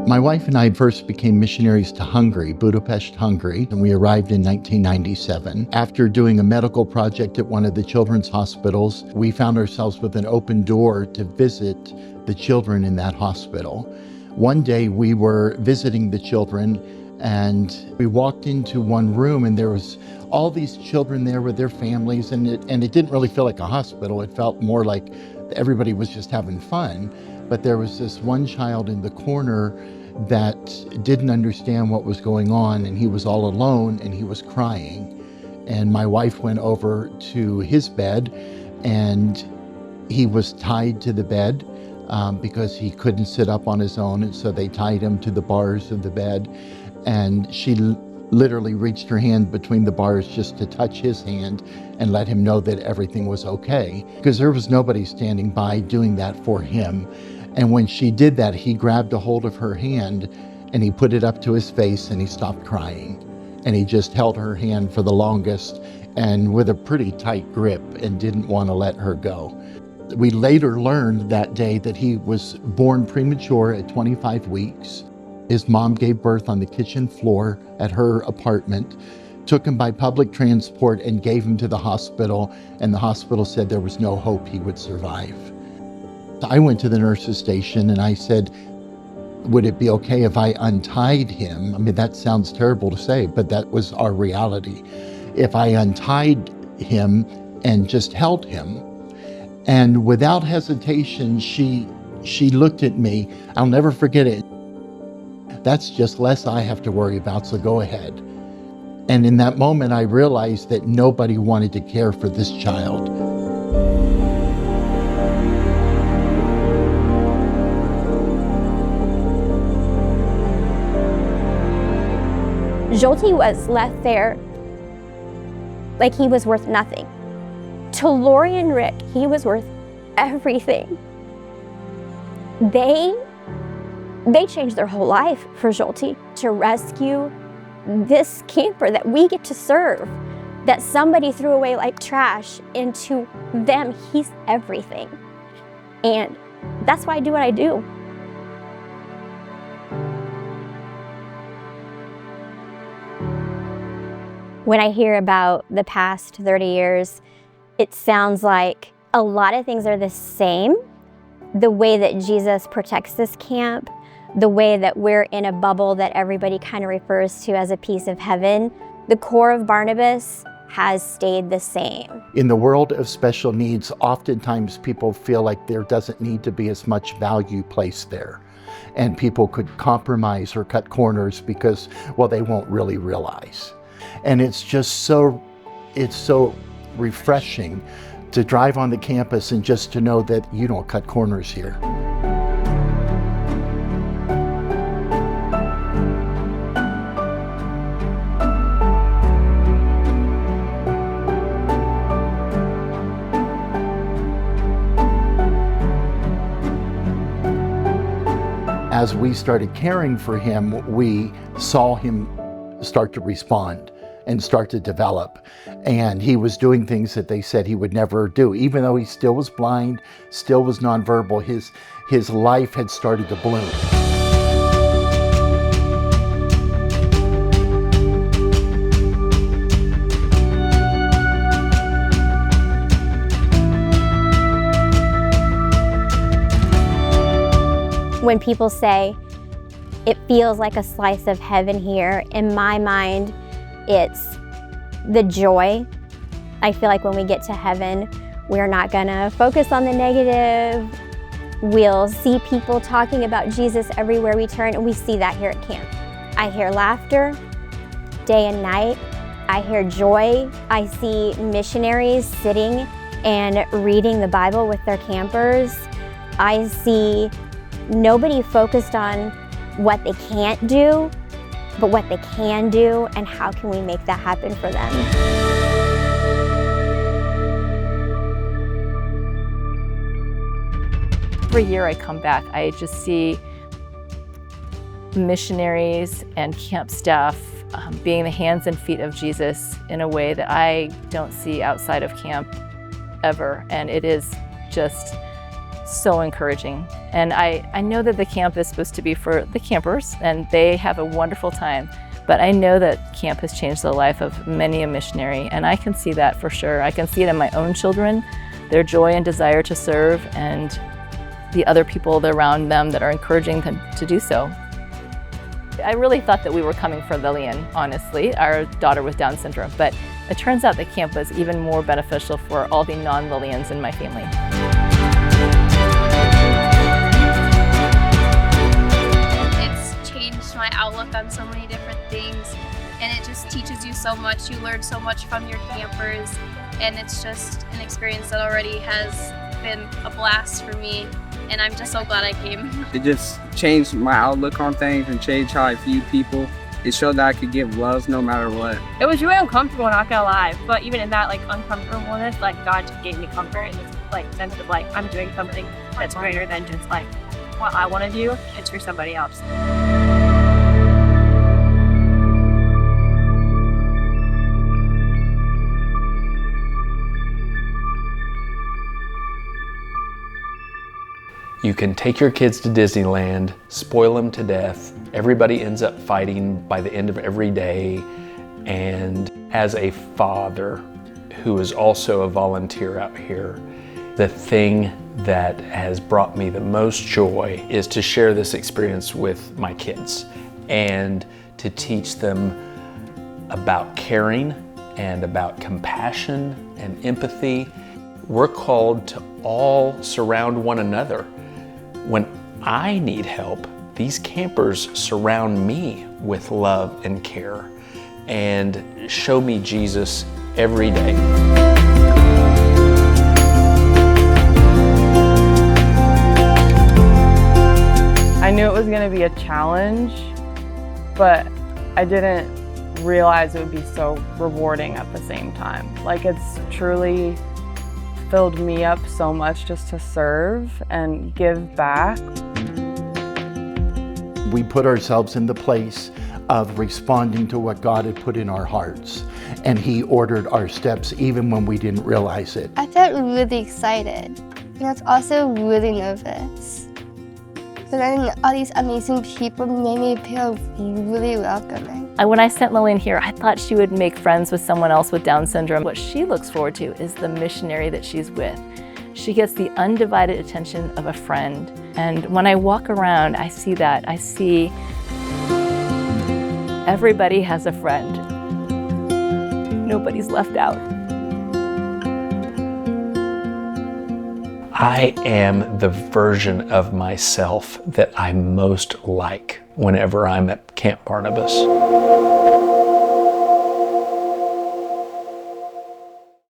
My wife and I first became missionaries to Hungary, Budapest, Hungary, and we arrived in 1997. After doing a medical project at one of the children's hospitals, we found ourselves with an open door to visit the children in that hospital. One day we were visiting the children and we walked into one room and there was all these children there with their families, and it didn't really feel like a hospital. It felt more like everybody was just having fun. But there was this one child in the corner that didn't understand what was going on, and he was all alone and he was crying. And my wife went over to his bed and he was tied to the bed because he couldn't sit up on his own, and so they tied him to the bars of the bed. And she literally reached her hand between the bars just to touch his hand and let him know that everything was okay, because there was nobody standing by doing that for him. And when she did that, he grabbed a hold of her hand and he put it up to his face and he stopped crying. And he just held her hand for the longest and with a pretty tight grip and didn't want to let her go. We later learned that day that he was born premature at 25 weeks. His mom gave birth on the kitchen floor at her apartment, took him by public transport and gave him to the hospital, and the hospital said there was no hope he would survive. I went to the nurse's station and I said, would it be okay if I untied him? I mean, that sounds terrible to say, but that was our reality. If I untied him and just held him. And without hesitation, she looked at me. I'll never forget it. That's just less I have to worry about, so go ahead. And in that moment, I realized that nobody wanted to care for this child. Zsolti was left there like he was worth nothing. To Lori and Rick, he was worth everything. They changed their whole life for Zsolti to rescue this camper that we get to serve, that somebody threw away like trash. Into them, he's everything. And that's why I do what I do. When I hear about the past 30 years, it sounds like a lot of things are the same. The way that Jesus protects this camp, the way that we're in a bubble that everybody kind of refers to as a piece of heaven, the core of Barnabas has stayed the same. In the world of special needs, oftentimes people feel like there doesn't need to be as much value placed there. And people could compromise or cut corners because, well, they won't really realize. And it's so refreshing to drive on the campus and just to know that you don't cut corners here. As we started caring for him, we saw him start to respond and start to develop. And he was doing things that they said he would never do. Even though he still was blind, still was nonverbal, his life had started to bloom. When people say, it feels like a slice of heaven here, in my mind, it's the joy. I feel like when we get to heaven, we're not gonna focus on the negative. We'll see people talking about Jesus everywhere we turn, and we see that here at camp. I hear laughter day and night. I hear joy. I see missionaries sitting and reading the Bible with their campers. I see nobody focused on what they can't do, but what they can do and how can we make that happen for them. Every year I come back, I just see missionaries and camp staff being the hands and feet of Jesus in a way that I don't see outside of camp ever. And it is just so encouraging. And I know that the camp is supposed to be for the campers, and they have a wonderful time. But I know that camp has changed the life of many a missionary, and I can see that for sure. I can see it in my own children, their joy and desire to serve, and the other people around them that are encouraging them to do so. I really thought that we were coming for Lillian, honestly, our daughter with Down syndrome, but it turns out that camp was even more beneficial for all the non-Lillians in my family. It's changed my outlook on so many different things, and it just teaches you so much. You learn so much from your campers, and it's just an experience that already has been a blast for me, and I'm just so glad I came. It just changed my outlook on things and changed how I view people. It showed that I could give love no matter what. It was really uncomfortable, not gonna lie, but even in that uncomfortableness, God just gave me comfort in this sense of I'm doing something that's greater than just what I want to do. It's for somebody else. You can take your kids to Disneyland, spoil them to death. Everybody ends up fighting by the end of every day. And as a father who is also a volunteer out here, the thing that has brought me the most joy is to share this experience with my kids and to teach them about caring and about compassion and empathy. We're called to all surround one another. When I need help, these campers surround me with love and care and show me Jesus every day. I knew it was going to be a challenge, but I didn't realize it would be so rewarding at the same time. It's truly filled me up so much just to serve and give back. We put ourselves in the place of responding to what God had put in our hearts, and He ordered our steps even when we didn't realize it. I felt really excited, and I was also really nervous. But then all these amazing people made me feel really welcoming. When I sent Lillian here, I thought she would make friends with someone else with Down syndrome. What she looks forward to is the missionary that she's with. She gets the undivided attention of a friend. And when I walk around, I see that. I see everybody has a friend. Nobody's left out. I am the version of myself that I most like whenever I'm at Camp Barnabas.